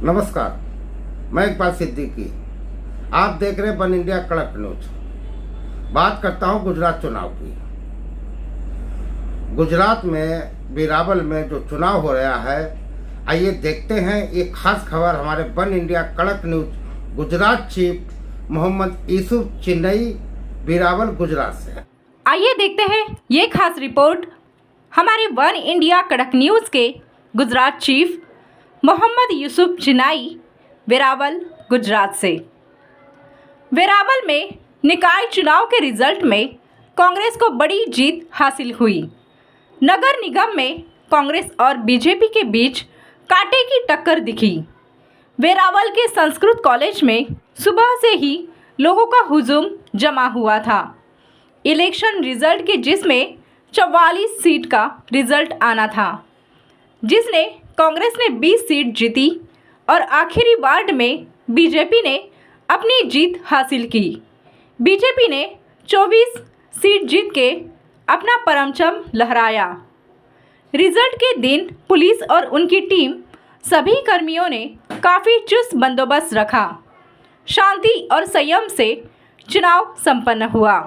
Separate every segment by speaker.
Speaker 1: नमस्कार, मैं इकबाल सिद्दीकी। आप देख रहे हैं वन इंडिया कड़क न्यूज। बात करता हूं गुजरात चुनाव की। गुजरात में वेरावल में जो चुनाव हो रहा है, आइए देखते हैं एक खास खबर हमारे वन इंडिया कड़क न्यूज गुजरात चीफ मोहम्मद यूसुफ चिन्नई वेरावल गुजरात से।
Speaker 2: आइए देखते हैं ये खास रिपोर्ट हमारे वन इंडिया कड़क न्यूज़ के गुजरात चीफ मोहम्मद यूसुफ चिन्नई वेरावल गुजरात से। वेरावल में निकाय चुनाव के रिजल्ट में कांग्रेस को बड़ी जीत हासिल हुई। नगर निगम में कांग्रेस और बीजेपी के बीच कांटे की टक्कर दिखी। वेरावल के संस्कृत कॉलेज में सुबह से ही लोगों का हुजूम जमा हुआ था। इलेक्शन रिजल्ट के जिसमें 44 सीट का रिजल्ट आना था, जिसने कांग्रेस ने 20 सीट जीती और आखिरी वार्ड में बीजेपी ने अपनी जीत हासिल की। बीजेपी ने 24 सीट जीत के अपना परचम लहराया। रिजल्ट के दिन पुलिस और उनकी टीम सभी कर्मियों ने काफ़ी चुस्त बंदोबस्त रखा। शांति और संयम से चुनाव संपन्न हुआ।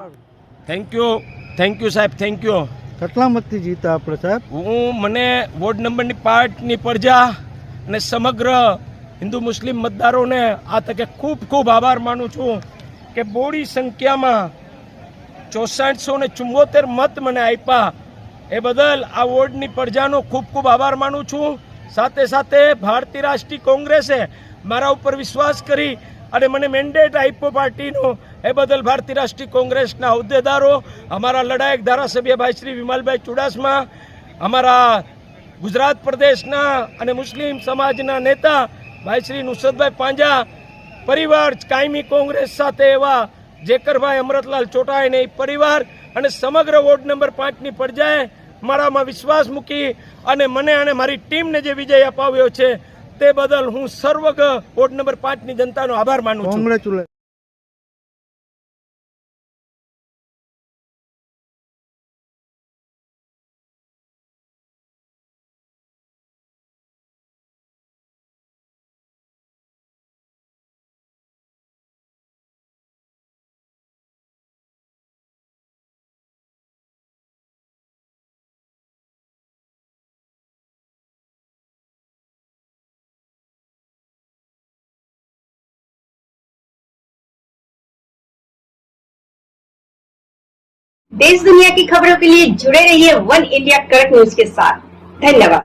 Speaker 3: थैंक यू साहब, थैंक यू।
Speaker 4: કેટલા મતથી જીતા આપણે સાહેબ?
Speaker 3: હું મને વોર્ડ નંબરની 5ની પ્રજા અને સમગ્ર હિન્દુ મુસ્લિમ મતદારોને આ તકે ખૂબ ખૂબ આભાર માનું છું કે બોડી સંખ્યામાં 6474 મત મને આપ્યા, એ બદલ આ વોર્ડની પ્રજાનો ખૂબ ખૂબ આભાર માનું છું। સાથે સાથે ભારતીય રાષ્ટ્રીય કોંગ્રેસે મારા ઉપર વિશ્વાસ કરી અને મને મેન્ડેટ આપ્યો પાર્ટીનો, એ બદલ ભારતીય રાષ્ટ્રીય કોંગ્રેસના હોદ્દેદારો, અમારા લડાયક ધારાસભ્ય ભાઈ શ્રી વિમલભાઈ ચુડાસમા, અમારા ગુજરાત પ્રદેશના અને મુસ્લિમ સમાજના નેતા ભાઈ શ્રી નુસરતભાઈ પાંજા, પરિવાર કાયમી કોંગ્રેસ સાથે એવા જેકરભાઈ અમરતલાલ ચોટાઈને એ પરિવાર અને સમગ્ર વોર્ડ નંબર 5ની પ્રજાએ મારામાં વિશ્વાસ મૂકી અને મને અને મારી ટીમને જે વિજય અપાવ્યો છે તે બદલ હું સર્વગ વોર્ડ નંબર 5ની જનતાનો આભાર માનું છું।
Speaker 4: કોંગ્રેચ્યુલેશન।
Speaker 5: देश दुनिया की खबरों के लिए जुड़े रहिए वन इंडिया कड़क न्यूज के साथ। धन्यवाद।